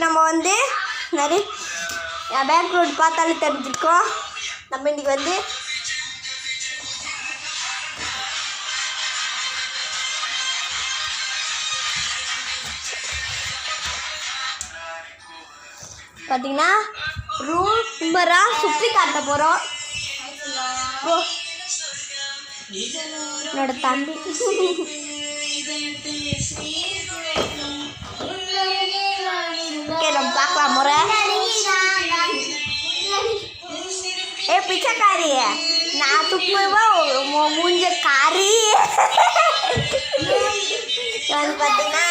நம்ம வந்து நிறைய பேக் ரோடு பார்த்தாலே தெரிஞ்சிருக்கோம். நம்ம இன்றைக்கி வந்து பார்த்தீங்கன்னா ரூமராக சுற்றி காட்ட போகிறோம். என்னோட தம்பி நம்ம பார்க்கலாம் முறை. பிச்சைக்காரி நான் துப்புவா மூஞ்ச காரி. வந்து பார்த்தீங்கன்னா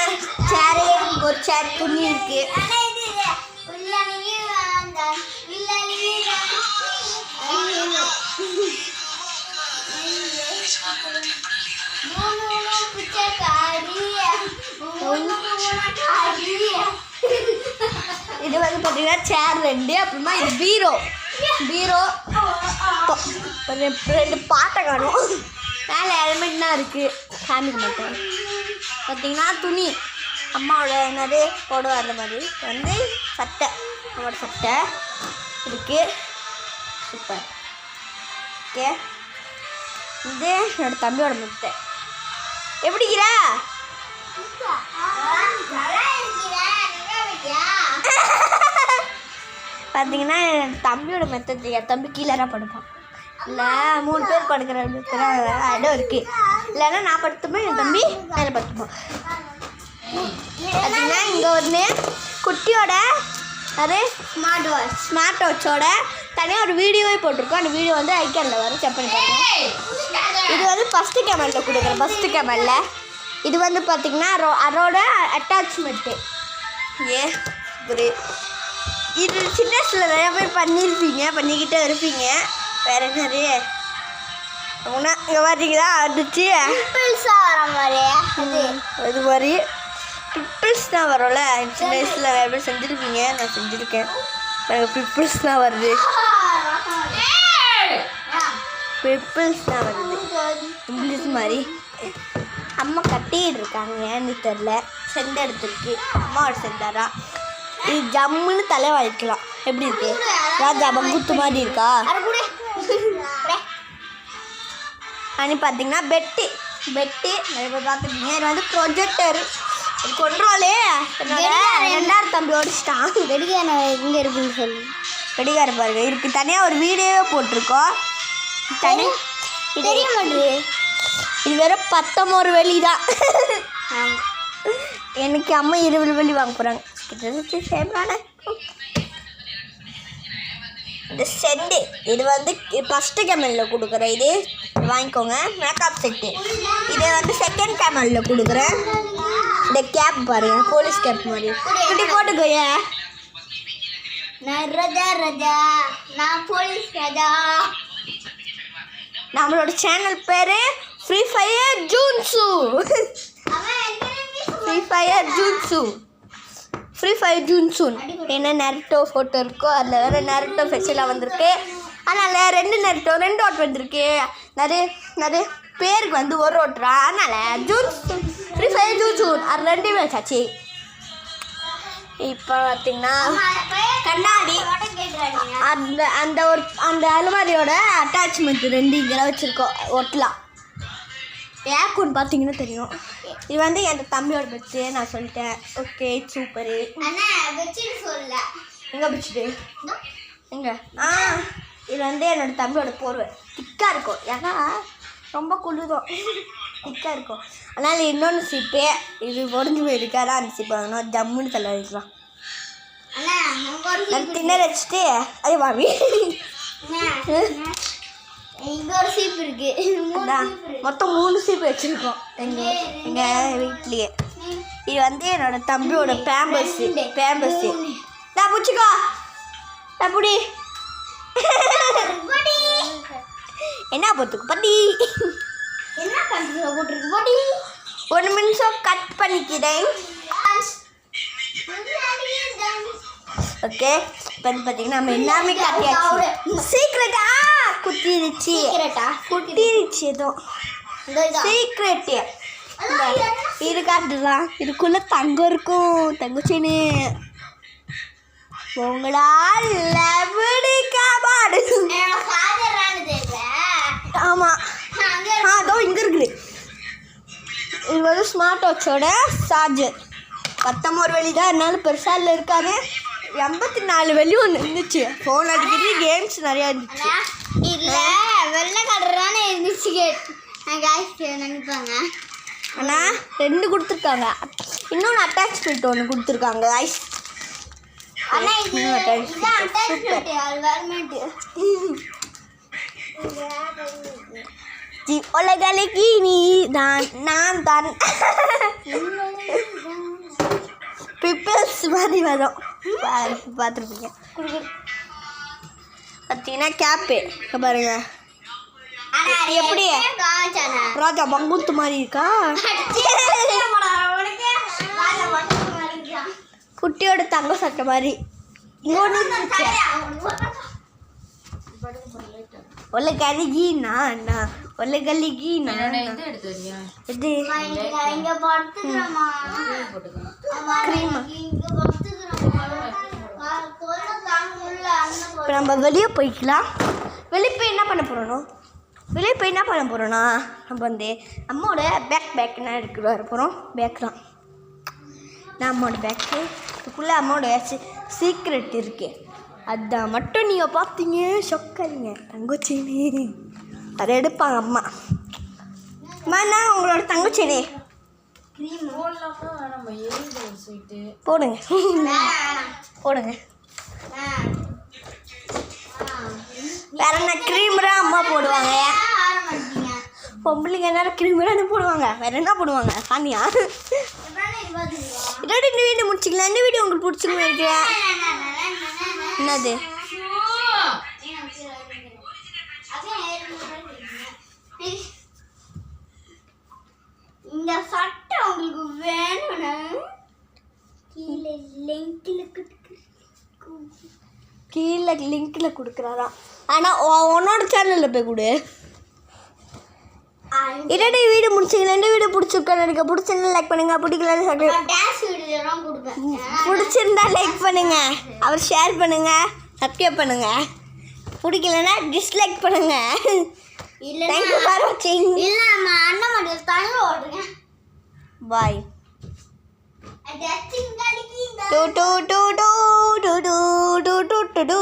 சேரே ஒரு சேர் துணி இருக்கு. இது வந்து பார்த்தீங்கன்னா சேர் 2, அப்புறமா இது பீரோ 2 பாட்டை காணும். மேலே ஹெல்மெட்னா இருக்குது, ஃபேமிலிக்கு மட்டும். பார்த்தீங்கன்னா துணி அம்மாவோட என்னது போடுவா அந்த மாதிரி வந்து சட்டை, அம்மாவோட சட்டை இருக்குது. சூப்பர். ஓகே, இது என்னோட தம்பியோட முட்டை. எப்படிக்கிற பார்த்தீங்கன்னா என் தம்பியோட மெத்தட். என் தம்பி கீழே தான் படுப்பான். இல்லை 3 பேர் படுக்கிற இடம் இருக்குது. இல்லைன்னா நான் படுத்துப்பேன், என் தம்பி மேலே படுத்துப்பான். பார்த்தீங்கன்னா இங்கே ஒன்று குட்டியோட அது ஸ்மார்ட் வாட்சோட தனியாக ஒரு வீடியோவே போட்டிருக்கோம். அந்த வீடியோ வந்து ஐக்கானில் வரும், செக் பண்ணி பாருங்கள். இது வந்து ஃபஸ்ட்டு கேமரில் கொடுக்குறேன். ஃபஸ்ட்டு கேமரில் இது வந்து பார்த்திங்கன்னா அதோட அட்டாச்மெண்ட்டு. ஒரு இது சின்ன வயசில் நிறையா பேர் பண்ணிக்கிட்டே இருப்பீங்க. வேறு என்னது அப்படின்னா இங்கே பார்த்தீங்கன்னா வந்துச்சு வர மாதிரி இது மாதிரி பிம்பிள்ஸ் தான் வரும்ல. சின்ன வயசில் நிறைய பேர் செஞ்சுருப்பீங்க, நான் செஞ்சுருக்கேன். பிம்பிள்ஸ் தான் வருது, பிம்பிள்ஸ் மாதிரி. அம்மா கட்டிகிட்டு இருக்காங்க, ஏன்னு தெரில. செண்டை எடுத்துருக்கு, அம்மாவோட செண்டாரா. இது ஜம்முன்னு தலை வாங்கிக்கலாம். எப்படி இருக்கு? ராஜா பங்குத்து மாதிரி இருக்கா? அனி பார்த்தீங்கன்னா பெட்டு நிறைய பேர் பார்த்துருக்கீங்க. இது வந்து ப்ரொஜெக்டர் கொண்டுரோலே. என்னோட 2வது தம்பி ஓடிச்சிட்டான். வெடிகார எங்கே இருக்குன்னு சொல்லி வெடிகார பாருங்க இருக்குது. தனியாக ஒரு வீடியோவே போட்டிருக்கோம். தனி தெரிய மாட்டேது. இது வெறும் 19 வெள்ளி தான். எனக்கு அம்மா 20 வெள்ளி வாங்க போகிறாங்க. சேம்ரான இந்த செட்டு இது வந்து ஃபஸ்ட்டு கேமரில் கொடுக்குறேன். இது வாங்கிக்கோங்க. மேக்கப் செட்டு இதை வந்து செகண்ட் கேமரில் கொடுக்குறேன். இந்த கேப் பாருங்க, போலீஸ் கேப் மாதிரி இப்படி போட்டுக்கோய. நான் ராஜா நான் போலீஸ் ராஜா. நம்மளோட சேனல் பேர் ஃப்ரீ ஃபயர் ஜூன்சு. ஃப்ரீ ஃபயர் ஜூன்சூன். என்ன நருட்டோ ஃபோட்டோ இருக்கோ அதில் வேறு நருட்டோ ஃபெஷலாக வந்திருக்கு. அதனால் 2 நருட்டோ 2 ஓட்டு வந்திருக்கு. நிறைய பேருக்கு வந்து ஒரு ஓட்டுறா. அதனால் ஜூன்சூன் ஃப்ரீ ஃபயர் ஜூன்சூன் அது 2மே வச்சாச்சு. இப்போ பார்த்தீங்கன்னா கண்ணாடி அந்த அலுமாரியோட அட்டாச்மெண்ட் 2 இங்கே வச்சுருக்கோம், ஒட்டலாம். ஏக்குன்னு பார்த்தீங்கன்னா தெரியும். இது வந்து என் தம்பியோட பெட்ஸு, நான் சொல்லிட்டேன். Okay, super. எங்கே பிடிச்சிட்டு எங்கே இது வந்து என்னோட தம்பியோட போர்வை. திக்காக இருக்கும், ஏன்னா ரொம்ப குளிரும், திக்காக இருக்கும். அதனால் இன்னொன்று சீப்பு இது உடஞ்சி போயிருக்கு. அதான் அந்த சீப்பு வாங்கணும். ஜம்முன்னு தலை வைக்கலாம். தின்னர் வச்சுட்டு அதே வாங்கி இங்கே ஒரு சீப்பு இருக்குது. மொத்தம் 3 சீப்பு வச்சுருக்கோம் எங்கள் வீட்லேயே. இது வந்து என்னோட தம்பியோட பேம்பர்ஸு. நான் பிடிச்சிக்கோ, நான் பிடி. என்ன போட்டுக்கு பட்டி என்ன போட்டுருக்கு பட்டி. 1 நிமிஷம் கட் பண்ணிக்கிறேன். ஓகே, இப்போ வந்து பார்த்தீங்கன்னா நம்ம எல்லாமே கட்டியாச்சு. சீக்ரெட்டா குட்டிருச்சு ஏதோ சீக்ரெட்டு. இது காட்டுலாம் இதுக்குள்ள தங்கம் இருக்கும் தங்க செயின் உங்களால் ஆமா அதோ இங்க இருக்குது இது வந்து ஸ்மார்ட் வாட்சோட சார்ஜர் 19 வெள்ளி தான் என்னால் பெருசாக இல்லை இருக்காது 84 வெள்ளி ஒன்று இருந்துச்சு ஃபோன் அடிக்கடி கேம்ஸ் நிறையா இருந்துச்சு இல்லை வெள்ளை கலரான இருந்துச்சு நினைப்பாங்க ஆனால் 2 கொடுத்துருக்காங்க இன்னொன்று அட்டாச்மெண்ட் ஒன்று கொடுத்துருக்காங்க ஐஸ் உலகலைக்கு நீ நான் தான் பிப்பிள்ஸ் மாதிரி வரும் பார்த்துருப்பீங்க பார்த்தீங்கன்னா கேப்பு பாருங்க எப்படி ராஜா பங்குத்து மாதிரி இருக்கா குட்டியோட தங்க சட்டை மாதிரி இன்னொன்று ஒல்லகலிகி நான் ஒல்லகலிகி நான் இது இப்போ நம்ம வெளியே போய்க்கலாம் வெளியே போய் என்ன பண்ண போகிறோம் நம்ம வந்து அம்மாவோட பேக் என்ன எடுத்துகிட்டு வர போகிறோம் பேக் தான் நான் அம்மாவோட பேக்கு இதுக்குள்ளே அம்மாவோட சீக்ரெட் இருக்கு அதான் மட்டும் நீங்கள் பார்த்தீங்க சொக்கரிங்க தங்கச்சேனி அதை எடுப்பாங்க அம்மா அம்மா உங்களோட தங்கச்சேனி போடுங்க வேற என்ன க்ரீமரா அம்மா போடுவாங்க பொம்பளைங்க என்ன க்ரீமரா போடுவாங்க வேற என்ன போடுவாங்க சாமியா இதோட இந்த வீடியோ முடிச்சிக்கலாம் இந்த வீடியோ உங்களுக்கு பிடிச்சிருன்னு நினைக்கிறேன் என்னது இந்த சட்டை உங்களுக்கு வேணும்னா கீழே லிங்க்ல கொடுக்குறாராம் ஆனால் உன்னோட சேனலில் போய் கொடு இதோட வீடியோ முடிச்சிங்களா இந்த வீடியோ பிடிச்சிருக்கேன் எனக்கு பிடிச்சிருந்தா லைக் பண்ணுங்க பிடிச்சிருந்தா லைக் பண்ணுங்க அவர் ஷேர் பண்ணுங்க சப்ஸ்கிரைப் பண்ணுங்க பிடிக்கலன்னா டிஸ்லைக் பண்ணுங்க தேங்க்யூ ஃபார் வாட்சிங் இல்ல நம்ம அண்ணன் மட்டும் தங்க ஓடுங்க பாய் டச்சிங் கலிக்கி டு டு டு டு டு டு டு டு டு